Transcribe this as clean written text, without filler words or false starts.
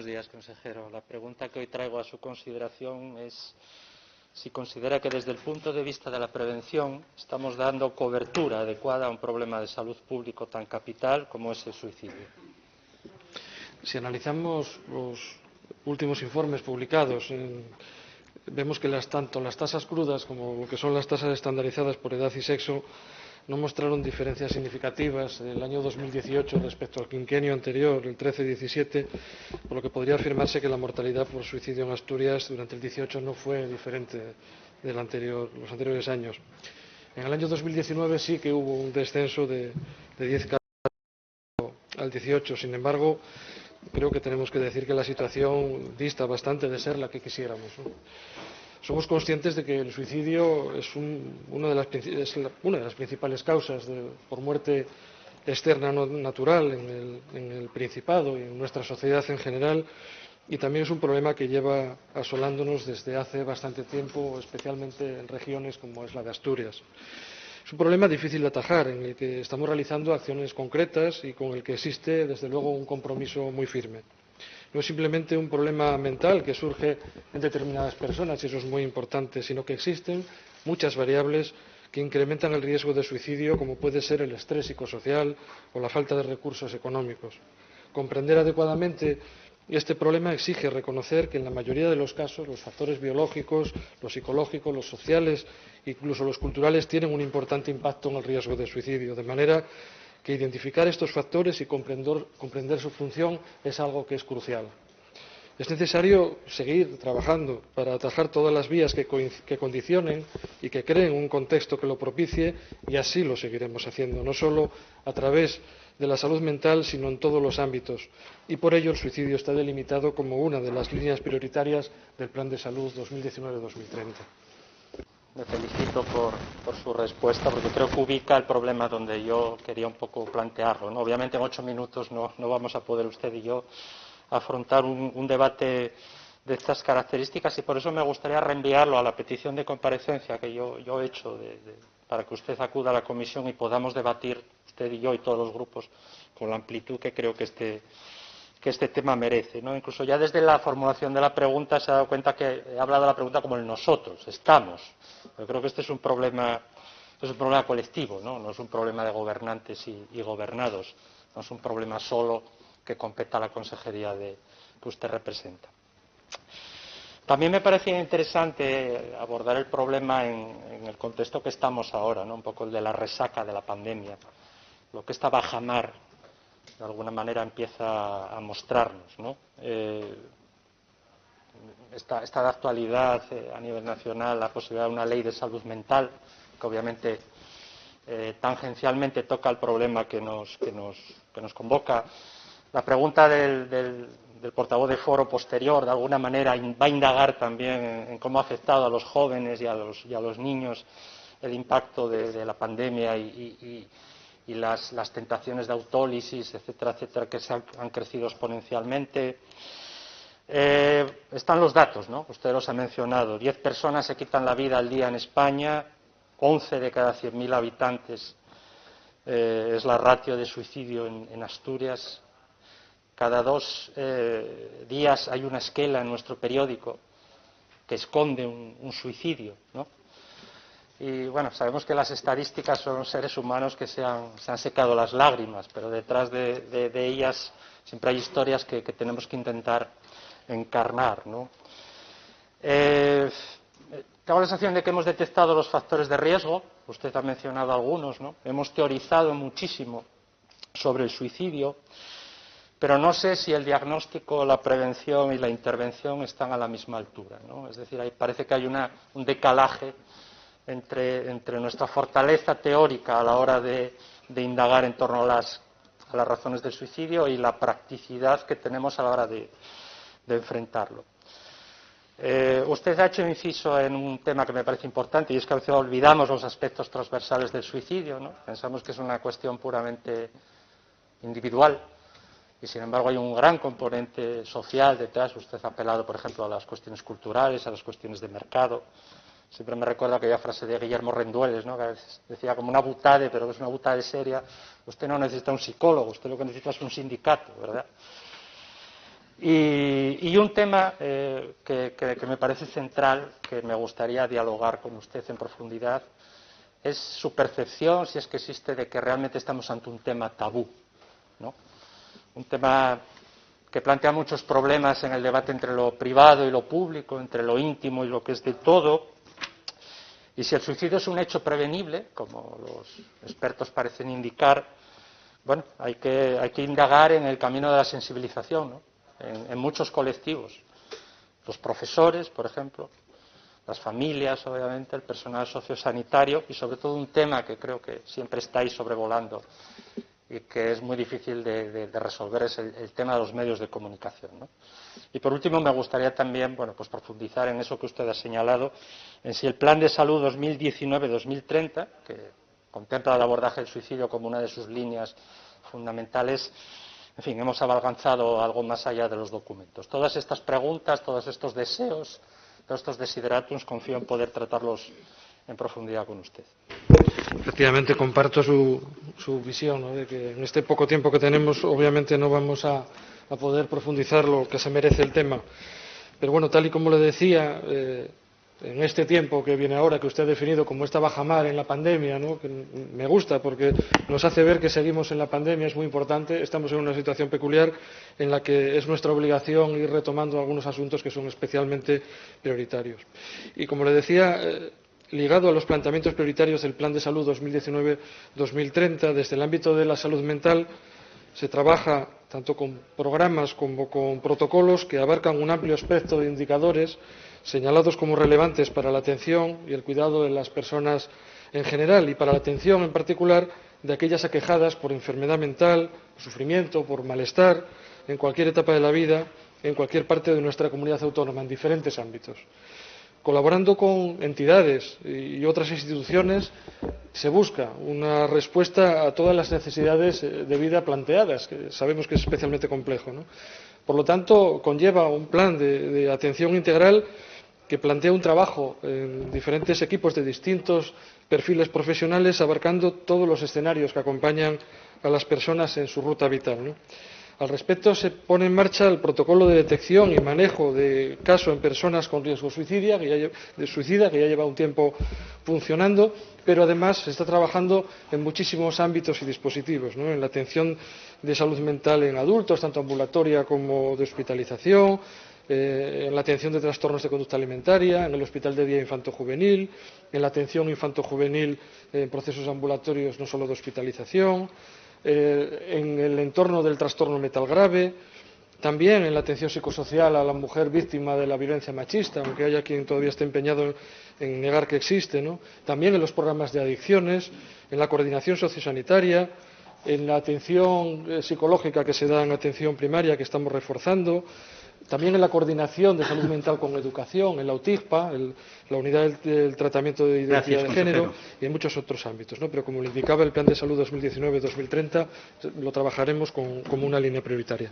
días, consejero. La pregunta que hoy traigo a su consideración es si considera que desde el punto de vista de la prevención estamos dando cobertura adecuada a un problema de salud público tan capital como es el suicidio. Si analizamos los últimos informes publicados, vemos que tanto las tasas crudas como lo que son las tasas estandarizadas por edad y sexo no mostraron diferencias significativas en el año 2018 respecto al quinquenio anterior, el 13-17, por lo que podría afirmarse que la mortalidad por suicidio en Asturias durante el 18 no fue diferente de los anteriores años. En el año 2019 sí que hubo un descenso de 10 casos al 18. Sin embargo, creo que tenemos que decir que la situación dista bastante de ser la que quisiéramos, ¿no? Somos conscientes de que el suicidio es una de las principales causas por muerte externa no natural en el Principado y en nuestra sociedad en general, y también es un problema que lleva asolándonos desde hace bastante tiempo, especialmente en regiones como es la de Asturias. Es un problema difícil de atajar, en el que estamos realizando acciones concretas y con el que existe, desde luego, un compromiso muy firme. No es simplemente un problema mental que surge en determinadas personas, y eso es muy importante, sino que existen muchas variables que incrementan el riesgo de suicidio, como puede ser el estrés psicosocial o la falta de recursos económicos. Comprender adecuadamente este problema exige reconocer que en la mayoría de los casos los factores biológicos, los psicológicos, los sociales, incluso los culturales, tienen un importante impacto en el riesgo de suicidio, de manera que identificar estos factores y comprender su función es algo que es crucial. Es necesario seguir trabajando para atajar todas las vías que condicionen y que creen un contexto que lo propicie, y así lo seguiremos haciendo, no solo a través de la salud mental, sino en todos los ámbitos. Y por ello el suicidio está delimitado como una de las líneas prioritarias del Plan de Salud 2019-2030. Me felicito por su respuesta, porque creo que ubica el problema donde yo quería un poco plantearlo, ¿no? Obviamente en 8 minutos no vamos a poder usted y yo afrontar un debate de estas características, y por eso me gustaría reenviarlo a la petición de comparecencia que yo he hecho para que usted acuda a la comisión y podamos debatir, usted y yo y todos los grupos, con la amplitud que creo que este tema merece, ¿no? Incluso ya desde la formulación de la pregunta se ha dado cuenta que he hablado de la pregunta como el nosotros, estamos. Yo creo que este es un problema colectivo, ¿no? No es un problema de gobernantes y gobernados, no es un problema solo que compete a la consejería que usted representa. También me parecía interesante abordar el problema en el contexto que estamos ahora, ¿no? Un poco el de la resaca de la pandemia, lo que esta bajamar de alguna manera empieza a mostrarnos, ¿no? Está de actualidad a nivel nacional la posibilidad de una ley de salud mental, que obviamente tangencialmente toca el problema que nos convoca. La pregunta del portavoz de Foro posterior, de alguna manera, va a indagar también en cómo ha afectado a los jóvenes y a los niños el impacto de la pandemia y las tentaciones de autólisis, etcétera, etcétera, que han crecido exponencialmente. Están los datos, ¿no? Usted los ha mencionado. 10 personas se quitan la vida al día en España, 11 de cada 100.000 habitantes es la ratio de suicidio en Asturias. Cada 2 días hay una esquela en nuestro periódico que esconde un suicidio, ¿no? Y bueno, sabemos que las estadísticas son seres humanos que se han secado las lágrimas, pero detrás de ellas siempre hay historias que tenemos que intentar encarnar, ¿no? Tengo la sensación de que hemos detectado los factores de riesgo, usted ha mencionado algunos, ¿no? Hemos teorizado muchísimo sobre el suicidio, pero no sé si el diagnóstico, la prevención y la intervención están a la misma altura, ¿no? Es decir, parece que hay un decalaje entre nuestra fortaleza teórica a la hora de indagar en torno a las razones del suicidio y la practicidad que tenemos a la hora de enfrentarlo. Usted ha hecho inciso en un tema que me parece importante, y es que a veces olvidamos los aspectos transversales del suicidio, ¿no? Pensamos que es una cuestión puramente individual y, sin embargo, hay un gran componente social detrás. Usted ha apelado, por ejemplo, a las cuestiones culturales, a las cuestiones de mercado. Siempre me recuerda aquella frase de Guillermo Rendueles, ¿no? Que a veces decía como una butade, pero que es una butade seria. Usted no necesita un psicólogo, usted lo que necesita es un sindicato, ¿verdad? Y Y un tema que me parece central, que me gustaría dialogar con usted en profundidad, es su percepción, si es que existe, de que realmente estamos ante un tema tabú, ¿no? Un tema que plantea muchos problemas en el debate entre lo privado y lo público, entre lo íntimo y lo que es de todo. Y si el suicidio es un hecho prevenible, como los expertos parecen indicar, bueno, hay que indagar en el camino de la sensibilización, ¿no? En muchos colectivos. Los profesores, por ejemplo, las familias, obviamente, el personal sociosanitario y, sobre todo, un tema que creo que siempre está ahí sobrevolando y que es muy difícil de resolver, es el tema de los medios de comunicación, ¿no? Y, por último, me gustaría también, bueno, pues profundizar en eso que usted ha señalado, en si el Plan de Salud 2019-2030, que contempla el abordaje del suicidio como una de sus líneas fundamentales, en fin, hemos avanzado algo más allá de los documentos. Todas estas preguntas, todos estos deseos, todos estos desideratus, confío en poder tratarlos en profundidad con usted. Efectivamente, comparto su visión, ¿no?, de que en este poco tiempo que tenemos, obviamente, no vamos a poder profundizar lo que se merece el tema. Pero bueno, tal y como le decía, en este tiempo que viene ahora, que usted ha definido como esta bajamar en la pandemia, ¿no?, que me gusta porque nos hace ver que seguimos en la pandemia, es muy importante. Estamos en una situación peculiar en la que es nuestra obligación ir retomando algunos asuntos que son especialmente prioritarios. Y como le decía, ligado a los planteamientos prioritarios del Plan de Salud 2019-2030, desde el ámbito de la salud mental se trabaja tanto con programas como con protocolos que abarcan un amplio espectro de indicadores señalados como relevantes para la atención y el cuidado de las personas en general y para la atención en particular de aquellas aquejadas por enfermedad mental, por sufrimiento, por malestar, en cualquier etapa de la vida, en cualquier parte de nuestra comunidad autónoma, en diferentes ámbitos. Colaborando con entidades y otras instituciones, se busca una respuesta a todas las necesidades de vida planteadas, que sabemos que es especialmente complejo, ¿no? Por lo tanto, conlleva un plan de atención integral que plantea un trabajo en diferentes equipos de distintos perfiles profesionales, abarcando todos los escenarios que acompañan a las personas en su ruta vital, ¿no? Al respecto, se pone en marcha el protocolo de detección y manejo de casos en personas con riesgo suicida, que ya lleva un tiempo funcionando, pero además se está trabajando en muchísimos ámbitos y dispositivos, ¿no?, en la atención de salud mental en adultos, tanto ambulatoria como de hospitalización, en la atención de trastornos de conducta alimentaria, en el hospital de día infanto-juvenil, en la atención infanto-juvenil en procesos ambulatorios no solo de hospitalización, en el entorno del trastorno mental grave, también en la atención psicosocial a la mujer víctima de la violencia machista, aunque haya quien todavía esté empeñado en negar que existe, ¿no?, también en los programas de adicciones, en la coordinación sociosanitaria, en la atención psicológica que se da en atención primaria, que estamos reforzando, también en la coordinación de salud mental con educación, en la UTIGPA, la unidad del tratamiento de identidad de género, y en muchos otros ámbitos, ¿no? Pero como le indicaba, el Plan de Salud 2019-2030 lo trabajaremos como una línea prioritaria.